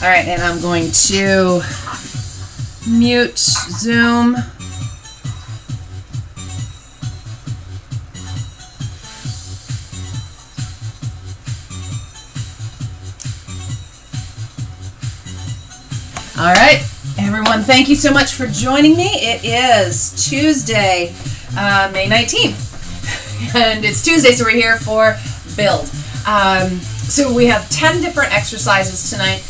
All right, and I'm going to mute Zoom. All right, everyone, thank you so much for joining me. It is Tuesday, May 19th, and it's Tuesday, so we're here for Build. So we have 10 different exercises tonight.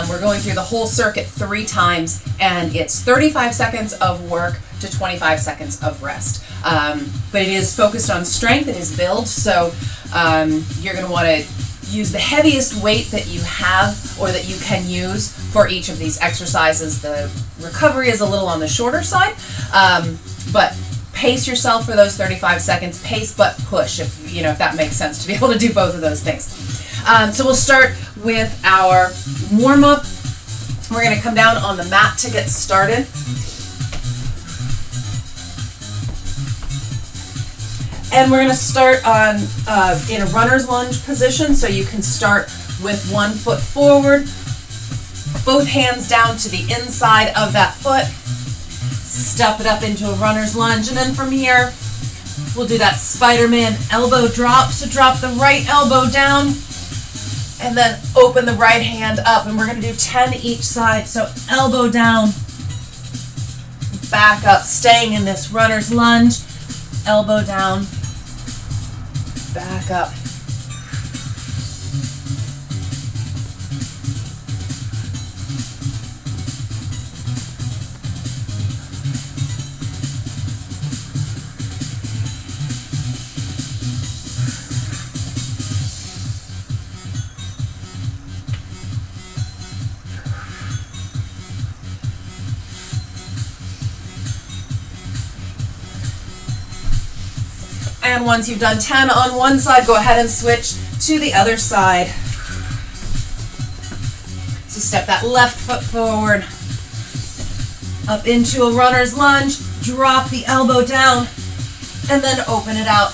We're going through the whole circuit 3 times, and it's 35 seconds of work to 25 seconds of rest. But it is focused on strength, it is build, so you're going to want to use the heaviest weight that you have or that you can use for each of these exercises. The recovery is a little on the shorter side, but pace yourself for those 35 seconds. Pace but push, if that makes sense, to be able to do both of those things. So we'll start with our warm-up. We're going to come down on the mat to get started. And we're going to start on in a runner's lunge position, so you can start with one foot forward, both hands down to the inside of that foot, step it up into a runner's lunge, and then from here, we'll do that Spider-Man elbow drop. So drop the right elbow down, and then open the right hand up, and we're going to do 10 each side. So elbow down, back up, staying in this runner's lunge, elbow down, back up. And once you've done 10 on one side, go ahead and switch to the other side. So step that left foot forward, up into a runner's lunge, drop the elbow down, and then open it out.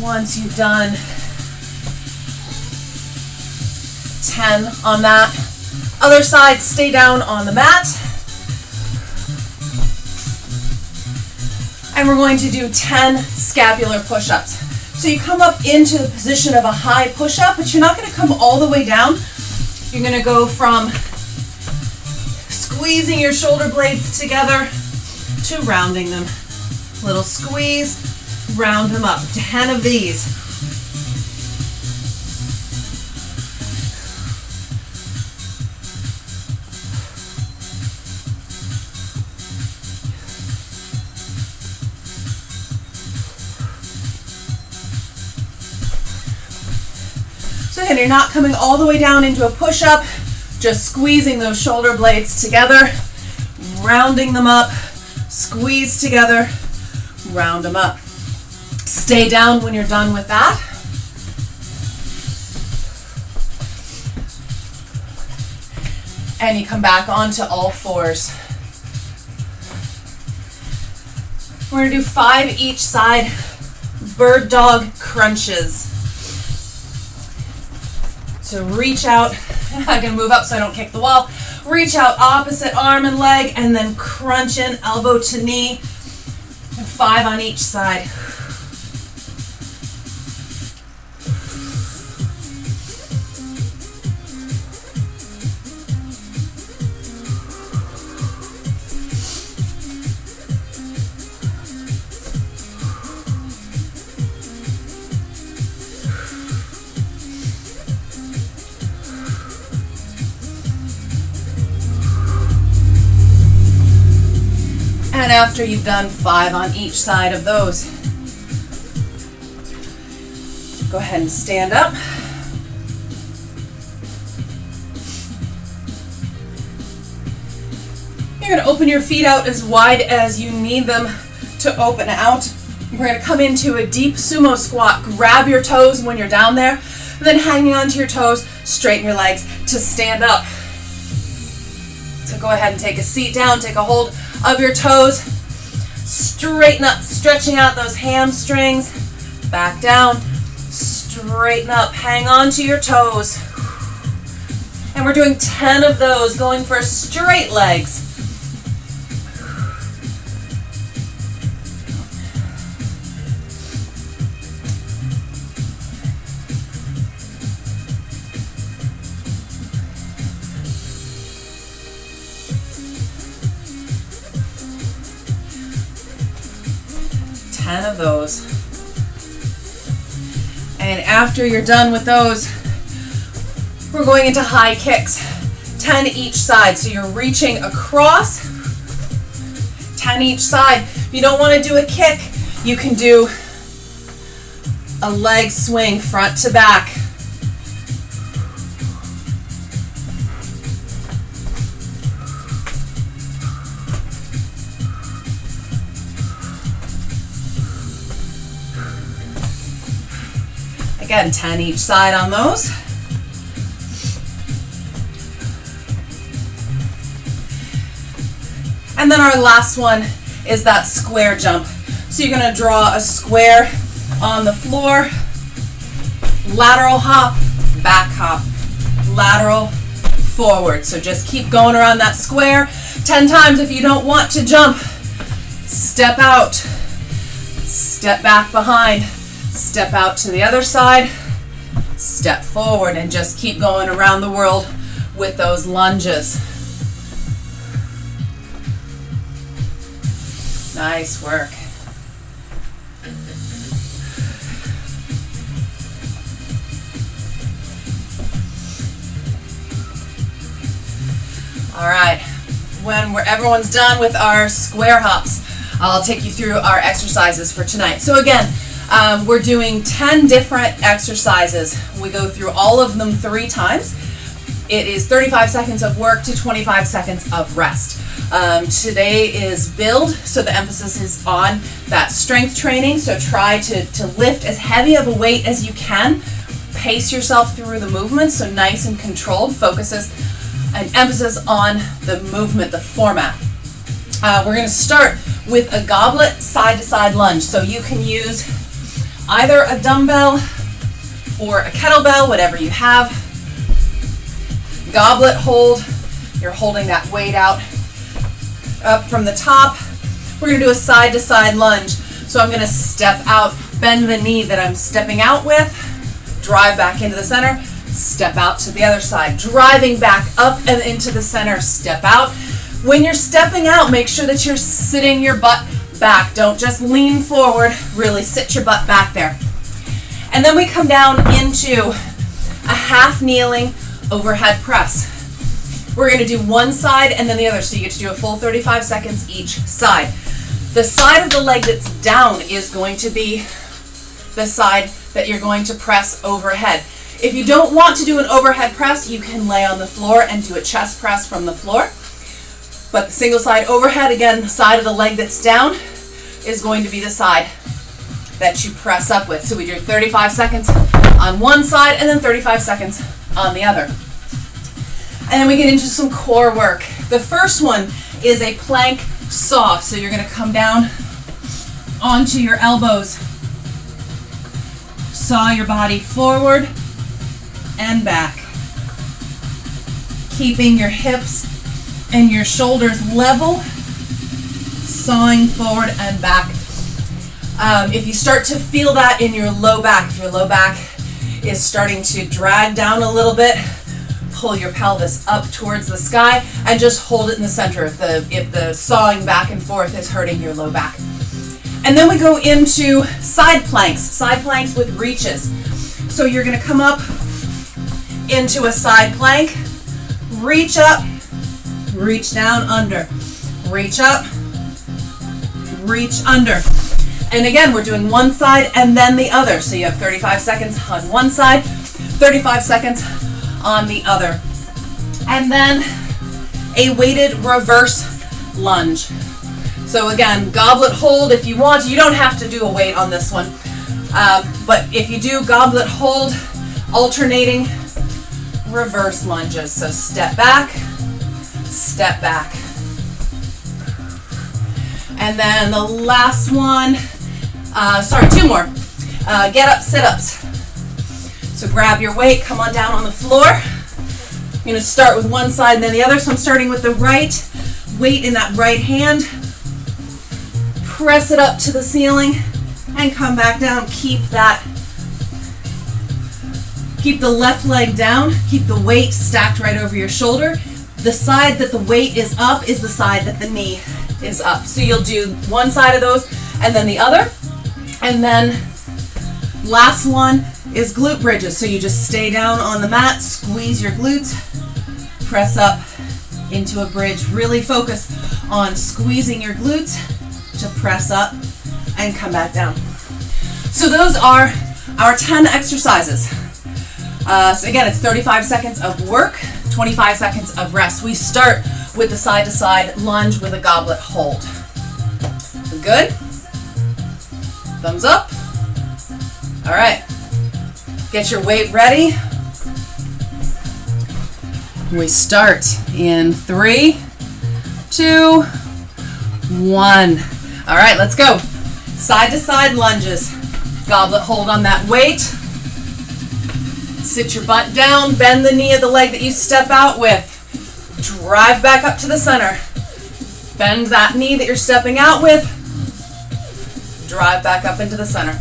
Once you've done 10 on that other side, stay down on the mat. And we're going to do 10 scapular push-ups. So you come up into the position of a high push-up, but you're not going to come all the way down. You're going to go from squeezing your shoulder blades together to rounding them. Little squeeze, round them up. 10 of these. So again, you're not coming all the way down into a push-up, just squeezing those shoulder blades together, rounding them up, squeeze together, round them up. Stay down when you're done with that. And you come back onto all fours. We're going to do 5 each side, bird dog crunches. So reach out. I'm going to move up so I don't kick the wall. Reach out opposite arm and leg, and then crunch in elbow to knee. And 5 on each side. And after you've done 5 on each side of those, go ahead and stand up. You're going to open your feet out as wide as you need them to open out. We're going to come into a deep sumo squat. Grab your toes when you're down there, and then hanging onto your toes, straighten your legs to stand up. So go ahead and take a seat down, take a hold of your toes, straighten up, stretching out those hamstrings, back down, straighten up, hang on to your toes. And we're doing 10 of those, going for straight legs. Of those. And after you're done with those, we're going into high kicks, 10 each side. So you're reaching across, 10 each side. If you don't want to do a kick, you can do a leg swing front to back. Again, 10 each side on those. And then our last one is that square jump. So you're going to draw a square on the floor, lateral hop, back hop, lateral, forward. So just keep going around that square 10 times. If you don't want to jump, step out, step back behind, step out to the other side, step forward, and just keep going around the world with those lunges. Nice work. All right, when everyone's done with our square hops, I'll take you through our exercises for tonight. So again, we're doing 10 different exercises. We go through all of them 3 times. It is 35 seconds of work to 25 seconds of rest. Today is build, so the emphasis is on that strength training. So try to lift as heavy of a weight as you can. Pace yourself through the movement, so nice and controlled. Focuses an emphasis on the movement, the format. We're going to start with a goblet side-to-side lunge. So you can use either a dumbbell or a kettlebell, whatever you have. Goblet hold, you're holding that weight out up from the top. We're going to do a side-to-side lunge. So I'm going to step out, bend the knee that I'm stepping out with, drive back into the center, step out to the other side, driving back up and into the center, step out. When you're stepping out, make sure that you're sitting your butt back. Don't just lean forward, really sit your butt back there. And then we come down into a half kneeling overhead press. We're going to do one side and then the other, so you get to do a full 35 seconds each side. The side of the leg that's down is going to be the side that you're going to press overhead. If you don't want to do an overhead press, you can lay on the floor and do a chest press from the floor. But the single side overhead, again, the side of the leg that's down is going to be the side that you press up with. So we do 35 seconds on one side and then 35 seconds on the other. And then we get into some core work. The first one is a plank saw. So you're going to come down onto your elbows, saw your body forward and back, keeping your hips and your shoulders level, sawing forward and back. If you start to feel that in your low back, if your low back is starting to drag down a little bit, pull your pelvis up towards the sky and just hold it in the center if the sawing back and forth is hurting your low back. And then we go into side planks with reaches. So you're going to come up into a side plank, reach up, reach down, under, reach up, reach under. And again, we're doing one side and then the other. So you have 35 seconds on one side, 35 seconds on the other. And then a weighted reverse lunge. So So again, goblet hold if you want. You don't have to do a weight on this one. But if you do goblet hold, alternating reverse lunges. So step back, step back. And then the last one, two more. Get up sit-ups. So grab your weight, come on down on the floor. I'm going to start with one side and then the other. So I'm starting with the right weight in that right hand. Press it up to the ceiling and come back down. Keep the left leg down. Keep the weight stacked right over your shoulder. The side that the weight is up is the side that the knee is up. So you'll do one side of those and then the other. And then last one is glute bridges. So you just stay down on the mat, squeeze your glutes, press up into a bridge. Really focus on squeezing your glutes to press up and come back down. So those are our 10 exercises. So again, it's 35 seconds of work, 25 seconds of rest. We start with the side-to-side lunge with a goblet hold. Good? Thumbs up. All right. Get your weight ready. We start in 3, 2, 1. All right, let's go. Side-to-side lunges. Goblet hold on that weight. Sit your butt down, bend the knee of the leg that you step out with. Drive back up to the center. Bend that knee that you're stepping out with. Drive back up into the center.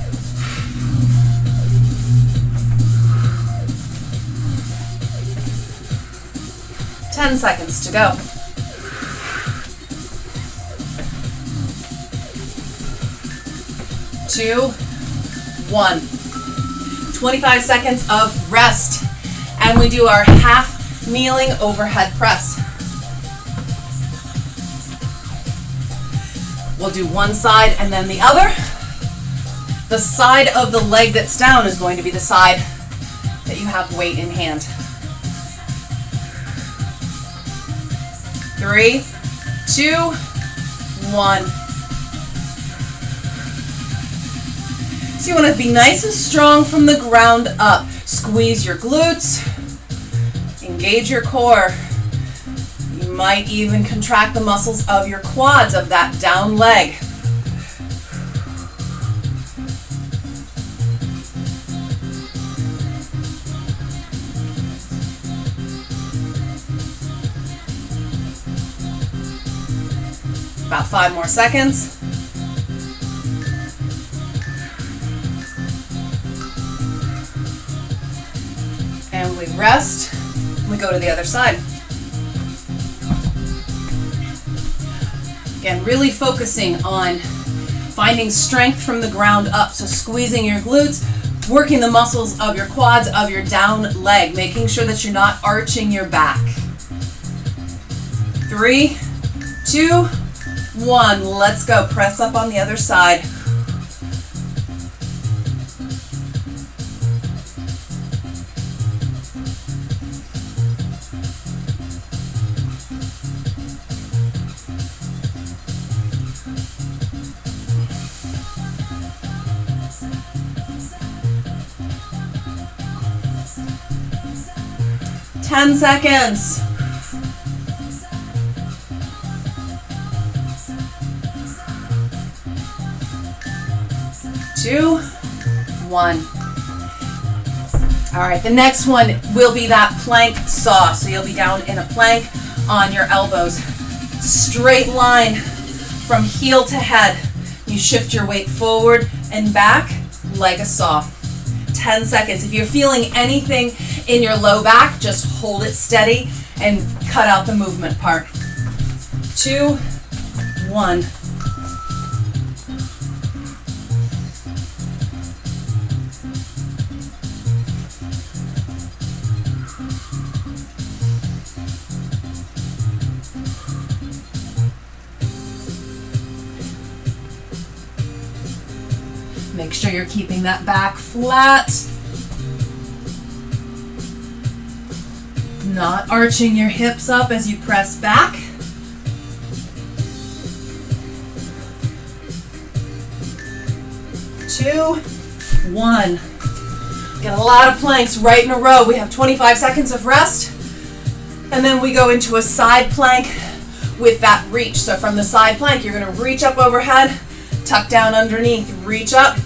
Ten seconds to go. 2, 1. 25 seconds of rest. And we do our half kneeling overhead press. We'll do one side and then the other. The side of the leg that's down is going to be the side that you have weight in hand. 3, 2, 1. So you want to be nice and strong from the ground up. Squeeze your glutes, engage your core. You might even contract the muscles of your quads of that down leg. About 5 more seconds. And we rest. We go to the other side. Again, really focusing on finding strength from the ground up. So squeezing your glutes, working the muscles of your quads, of your down leg, making sure that you're not arching your back. 3, 2, 1. Let's go. Press up on the other side. Ten seconds. 2, 1. All right, the next one will be that plank saw. So you'll be down in a plank on your elbows. Straight line from heel to head. You shift your weight forward and back like a saw. 10 seconds. If you're feeling anything in your low back, just hold it steady and cut out the movement part. 2, 1. Make sure you're keeping that back flat. Not arching your hips up as you press back. 2, 1. Get a lot of planks right in a row. We have 25 seconds of rest, and then we go into a side plank with that reach. So from the side plank, you're going to reach up overhead, tuck down underneath, reach up,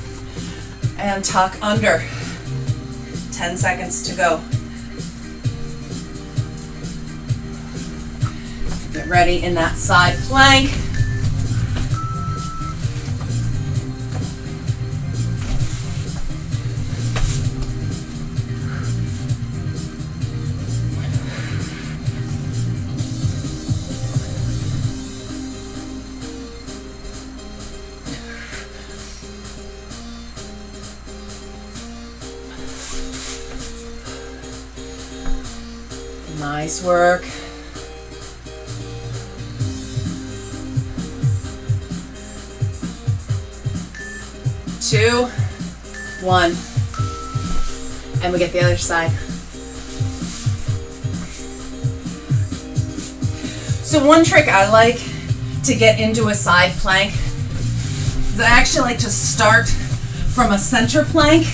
and tuck under. 10 seconds to go. Get ready in that side plank. Nice work. Two, one, and we get the other side. So one trick I like to get into a side plank is I actually like to start from a center plank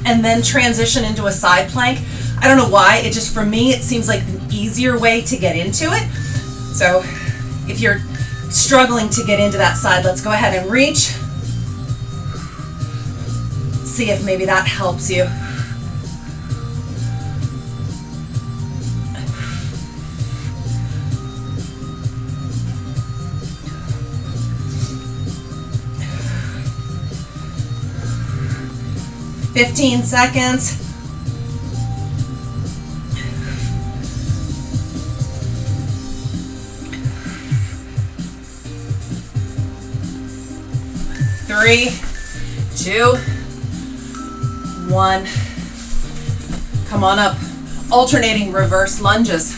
and then transition into a side plank. I don't know why, it just, for me, it seems like an easier way to get into it. So if you're struggling to get into that side, let's go ahead and reach. See if maybe that helps you. "15 seconds. Three, two, one. Come on up. Alternating reverse lunges.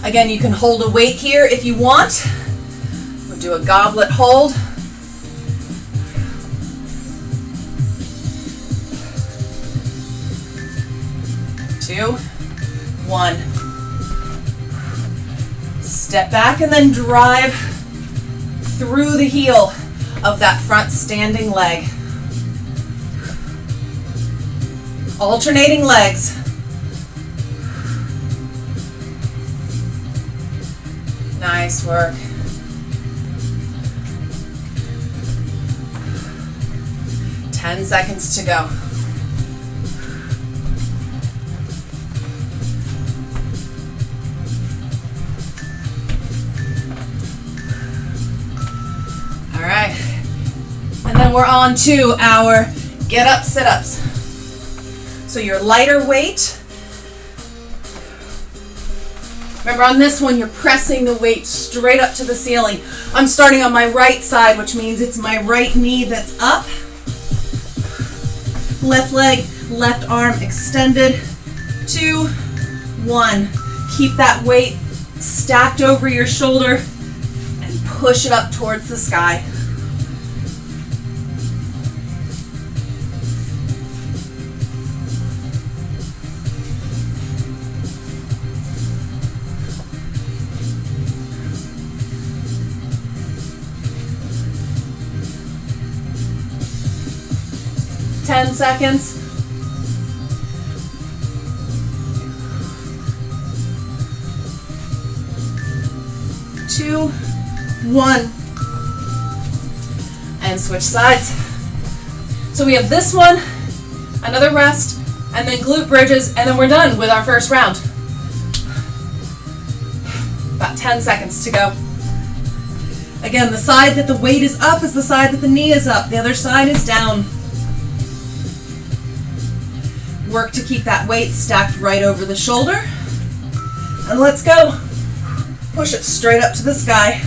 Again, you can hold a weight here if you want. We'll do a goblet hold. Two, one. Step back and then drive through the heel of that front standing leg. Alternating legs. Nice work. Ten seconds to go. All right, and then we're on to our get up sit-ups. So your lighter weight. Remember, on this one, you're pressing the weight straight up to the ceiling. I'm starting on my right side, which means it's my right knee that's up. Left leg, left arm extended. 2, 1. Keep that weight stacked over your shoulder and push it up towards the sky. Ten seconds. 2, 1. And switch sides. So we have this one, another rest, and then glute bridges, and then we're done with our first round. About 10 seconds to go. Again, the side that the weight is up is the side that the knee is up. The other side is down. Work to keep that weight stacked right over the shoulder. And let's go. Push it straight up to the sky.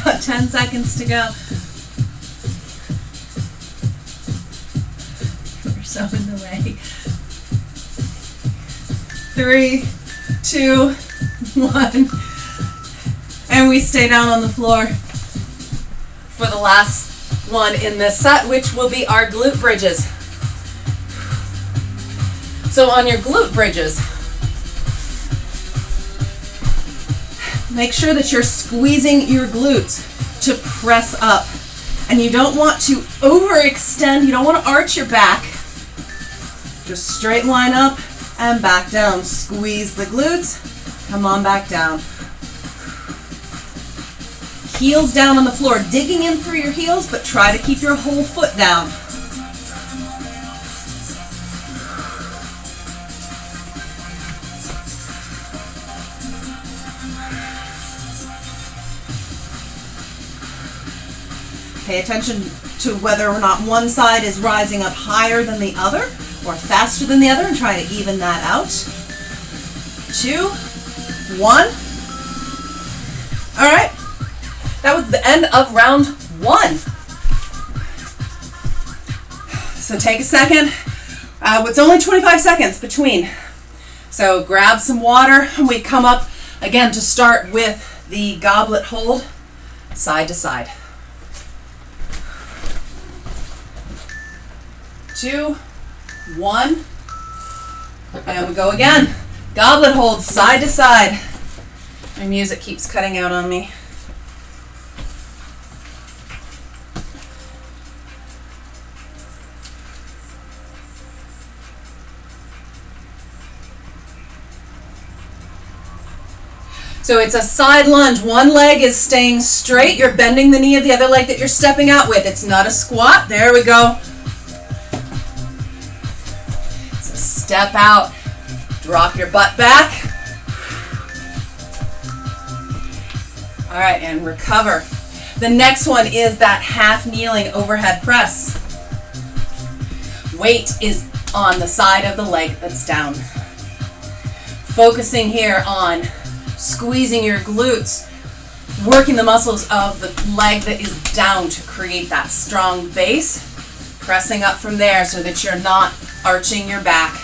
About 10 seconds to go. We're so in the way. 3, 2, 1. And we stay down on the floor for the last one in this set, which will be our glute bridges. So on your glute bridges, make sure that you're squeezing your glutes to press up. And you don't want to overextend, you don't want to arch your back. Just straight line up and back down. Squeeze the glutes, come on back down. Heels down on the floor, digging in through your heels, but try to keep your whole foot down. Pay attention to whether or not one side is rising up higher than the other or faster than the other, and try to even that out. 2, 1. All right. That was the end of round 1. So take a second. It's only 25 seconds between. So grab some water, and we come up again to start with the goblet hold, side to side. 2, 1, and we go again. Goblet hold, side to side. My music keeps cutting out on me. So it's a side lunge. One leg is staying straight. You're bending the knee of the other leg that you're stepping out with. It's not a squat. There we go. So step out. Drop your butt back. All right, and recover. The next one is that half kneeling overhead press. Weight is on the side of the leg that's down. Focusing here on squeezing your glutes, working the muscles of the leg that is down to create that strong base, pressing up from there so that you're not arching your back.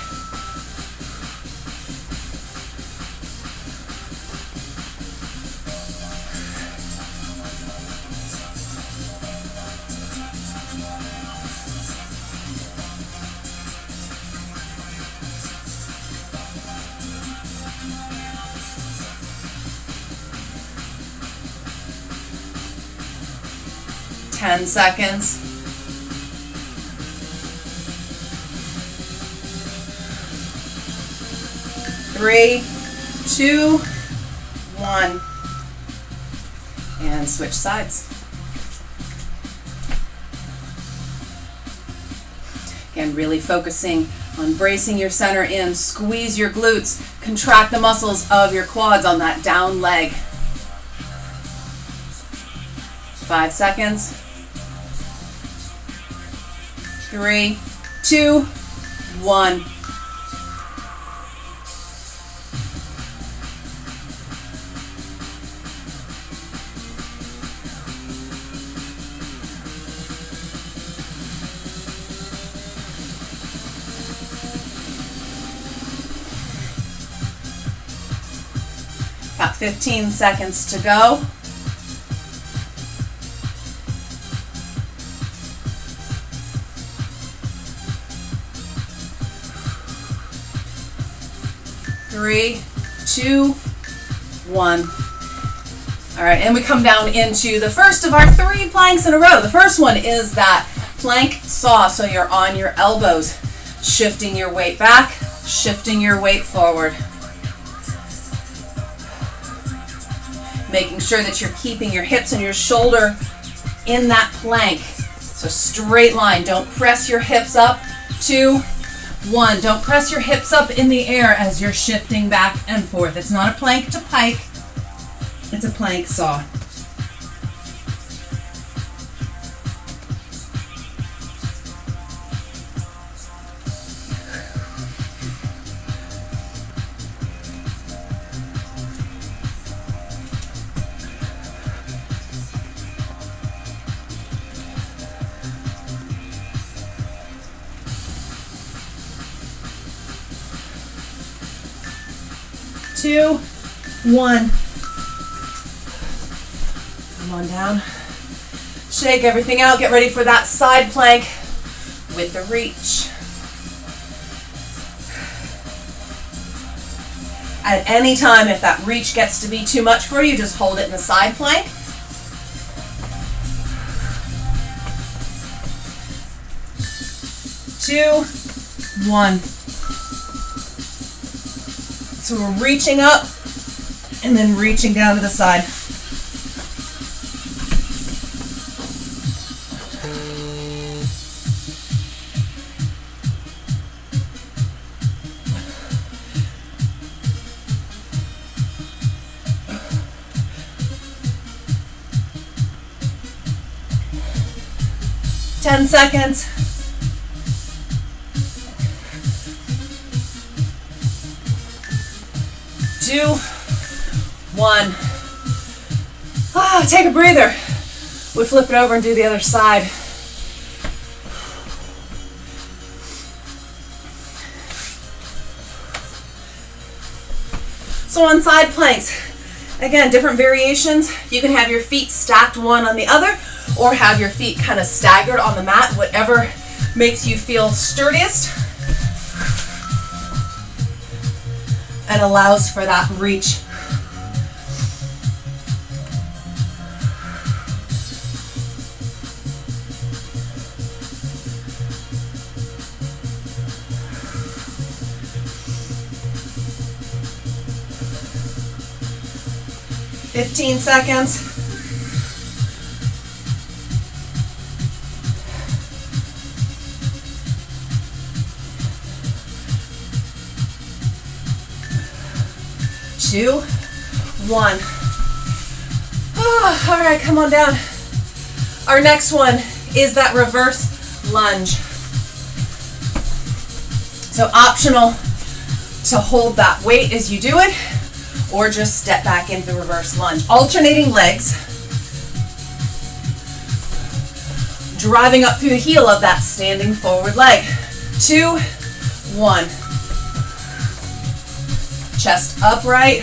Ten seconds. Three, two, one, and switch sides. Again, really focusing on bracing your center in, squeeze your glutes, contract the muscles of your quads on that down leg. 5 seconds. 3, 2, 1. About 15 seconds to go. 3, 2, 1. All right, and we come down into the first of our 3 planks in a row. The first one is that plank saw, so you're on your elbows, shifting your weight back, shifting your weight forward. Making sure that you're keeping your hips and your shoulder in that plank. So straight line, don't press your hips up. 2, 1, don't press your hips up in the air as you're shifting back and forth. It's not a plank to pike, it's a plank saw. 2, 1. Come on down. Shake everything out. Get ready for that side plank with the reach. At any time, if that reach gets to be too much for you, just hold it in the side plank. Two, 1. So we're reaching up and then reaching down to the side. Ten seconds. 2, 1. Take a breather. We flip it over and do the other side. So on side planks, again, different variations. You can have your feet stacked one on the other, or have your feet kind of staggered on the mat, whatever makes you feel sturdiest and allows for that reach. Fifteen seconds. Two, 1. All right, come on down. Our next one is that reverse lunge. So optional to hold that weight as you do it, or just step back into reverse lunge. Alternating legs, driving up through the heel of that standing forward leg. 2, 1. Chest upright,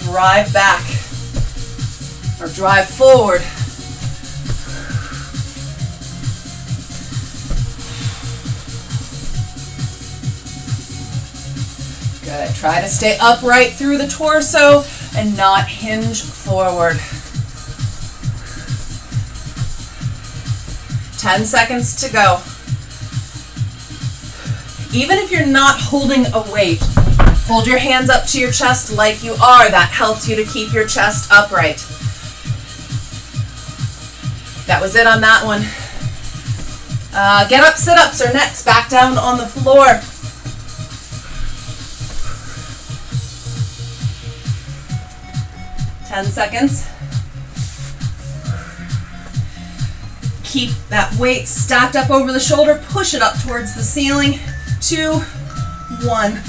drive back, or drive forward. Good. Try to stay upright through the torso and not hinge forward. 10 seconds to go. Even if you're not holding a weight, hold your hands up to your chest like you are. That helps you to keep your chest upright. That was it on that one. Get up, sit-ups are next. Back down on the floor. Ten seconds. Keep that weight stacked up over the shoulder. Push it up towards the ceiling. 2, 1.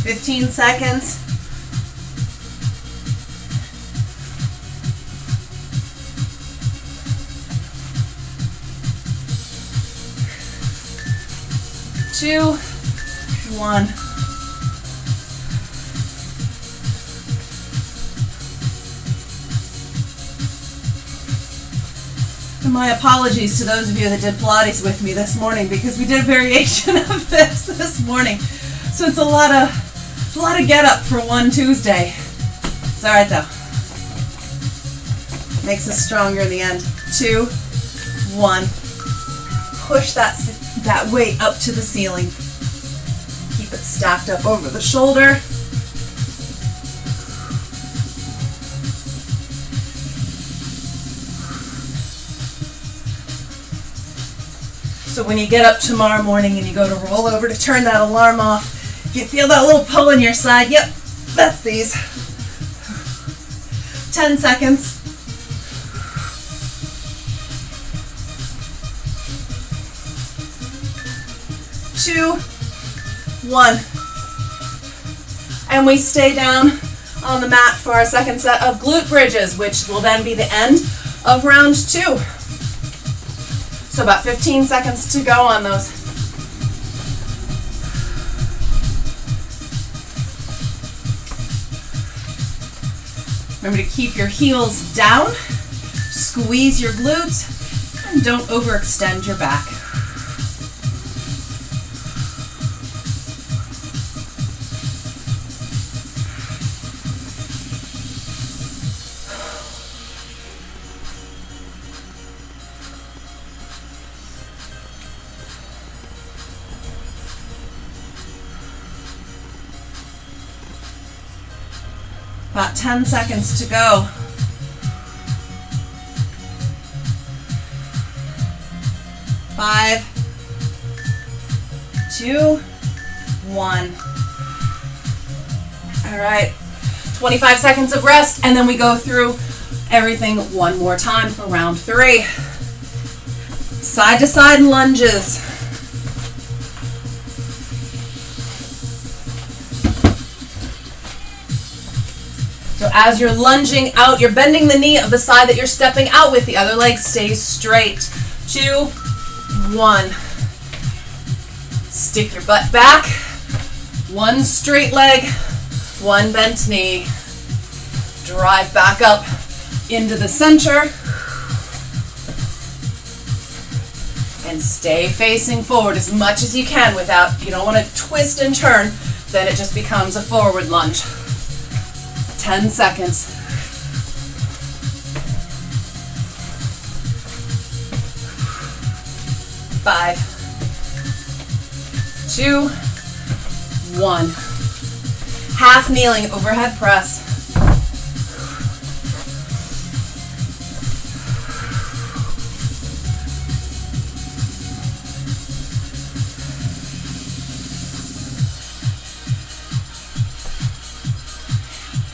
Fifteen seconds. Two, 1. And my apologies to those of you that did Pilates with me this morning, because we did a variation of this morning. So it's a lot of get up for one Tuesday. It's all right though. Makes us stronger in the end. 2, 1. Push that weight up to the ceiling. Keep it stacked up over the shoulder. So when you get up tomorrow morning and you go to roll over to turn that alarm off, if you feel that little pull in your side, yep, that's these. 10 seconds. 2, 1. And we stay down on the mat for our second set of glute bridges, which will then be the end of round 2. So about 15 seconds to go on those. Remember to keep your heels down, squeeze your glutes, and don't overextend your back. About 10 seconds to go. 5, 2, 1. All right, 25 seconds of rest, and then we go through everything one more time for round 3. Side to side lunges. So as you're lunging out, you're bending the knee of the side that you're stepping out with. The other leg stays straight. 2, 1. Stick your butt back. 1 straight leg, 1 bent knee. Drive back up into the center. And stay facing forward as much as you can without, you don't want to twist and turn, then it just becomes a forward lunge. 10 seconds. 5, 2, 1. Half kneeling overhead press.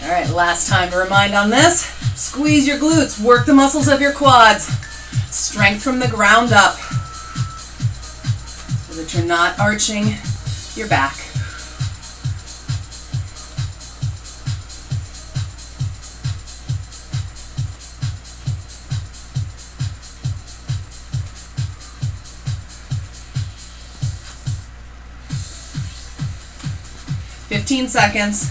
All right, last time to remind on this. Squeeze your glutes, work the muscles of your quads. Strength from the ground up so that you're not arching your back. Fifteen seconds.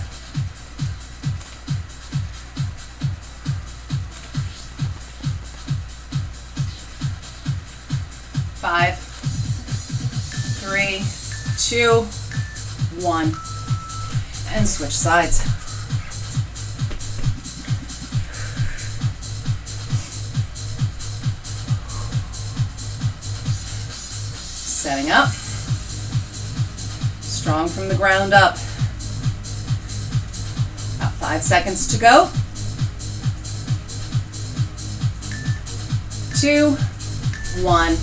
5, 3, 2, 1. And switch sides. Setting up. Strong from the ground up. About 5 seconds to go. 2, 1.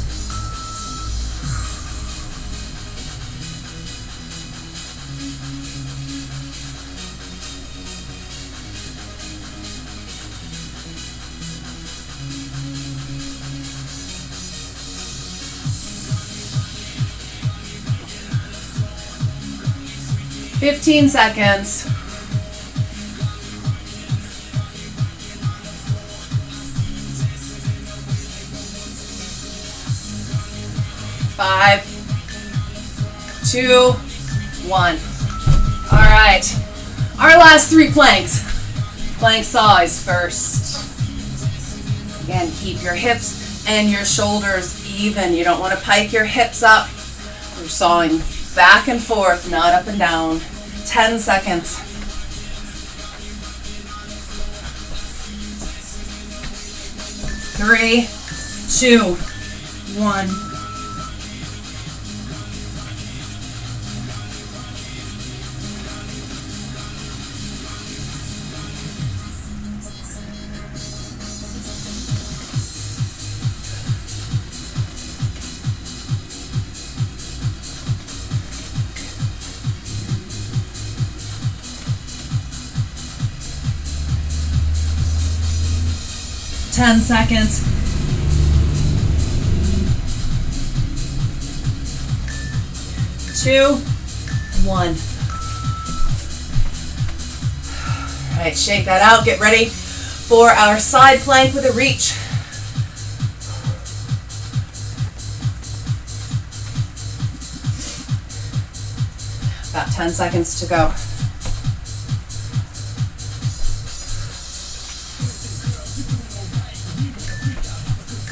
Fifteen seconds. 5, 2, 1. All right. Our last 3 planks. Plank saws first. Again, keep your hips and your shoulders even. You don't want to pike your hips up. You're sawing back and forth, not up and down. 10 seconds. 3, 2, 1. Ten seconds. 5, 2, 1. All right, shake that out. Get ready for our side plank with a reach. About 10 seconds to go.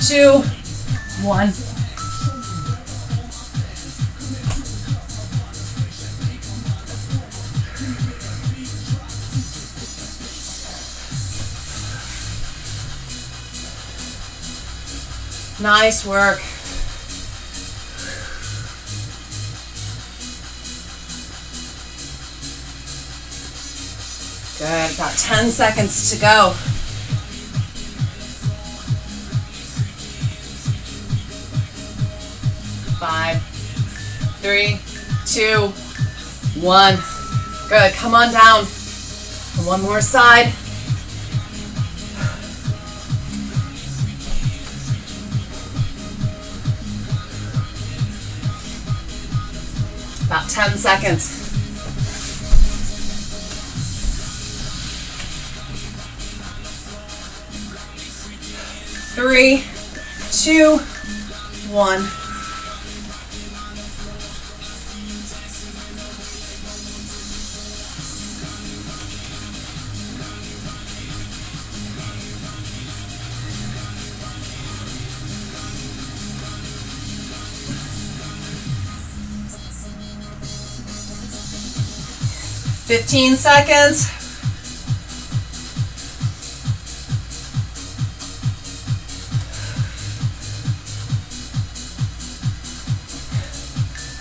2, 1. Nice work. Good, about 10 seconds to go. 5, 3, 2, 1. Good, come on down. One more side. About 10 seconds. 3, 2, 1. Fifteen seconds.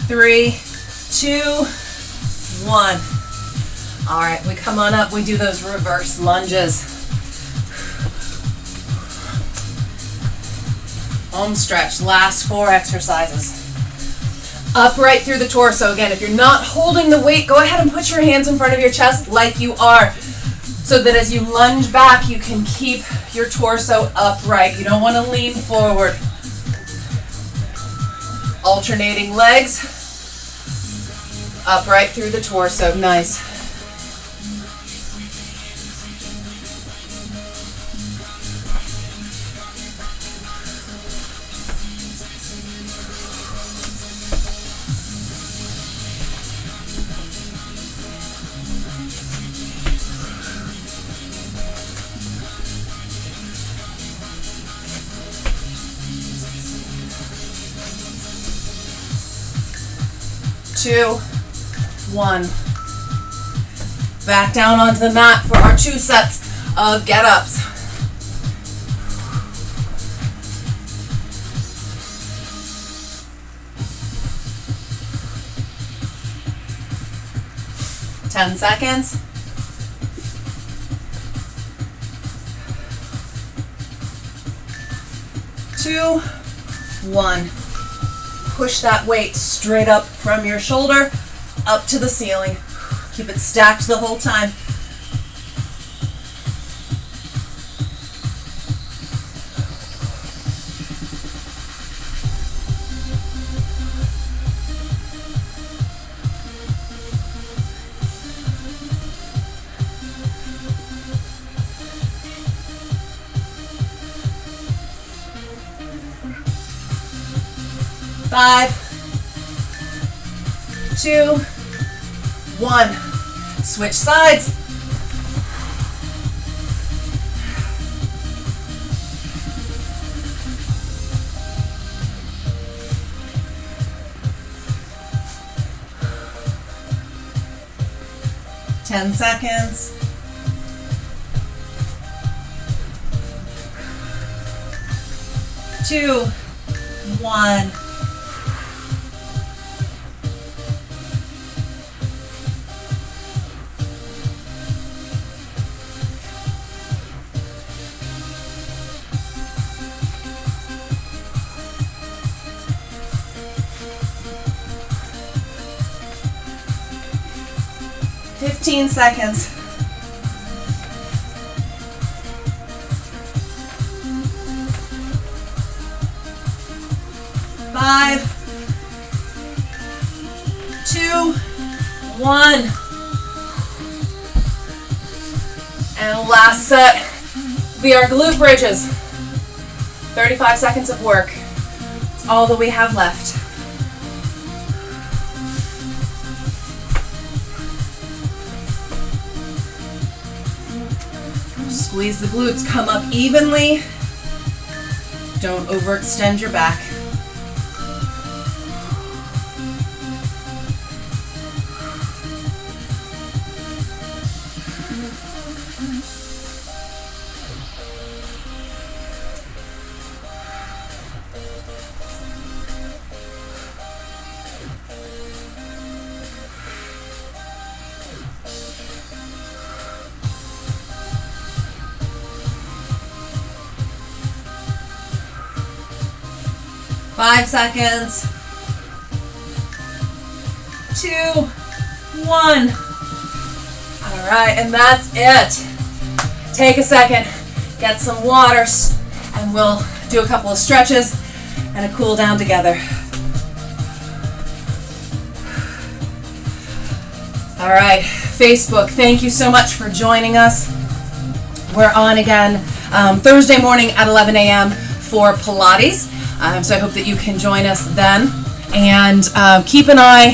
3, 2, 1. All right, we come on up. We do those reverse lunges. Home stretch. Last 4 exercises. Upright through the torso. Again, if you're not holding the weight, go ahead and put your hands in front of your chest like you are, so that as you lunge back, you can keep your torso upright. You don't want to lean forward. Alternating legs. Upright through the torso. Nice. Two, 1. Back down onto the mat for our 2 sets of get-ups. Ten seconds. 2, 1. Push that weight straight up from your shoulder, up to the ceiling. Keep it stacked the whole time. Five, 2, 1. Switch sides. Ten seconds. 2, 1. Fifteen seconds. 5, 2, 1. And last set will be our glute bridges. 35 seconds of work. It's all that we have left. Squeeze the glutes, come up evenly. Don't overextend your back. Five seconds. 2, 1. All right, and that's it. Take a second, get some water, and we'll do a couple of stretches and a cool down together. All right, Facebook, thank you so much for joining us. We're on again Thursday morning at 11 a.m. for Pilates. So I hope that you can join us then. And keep an eye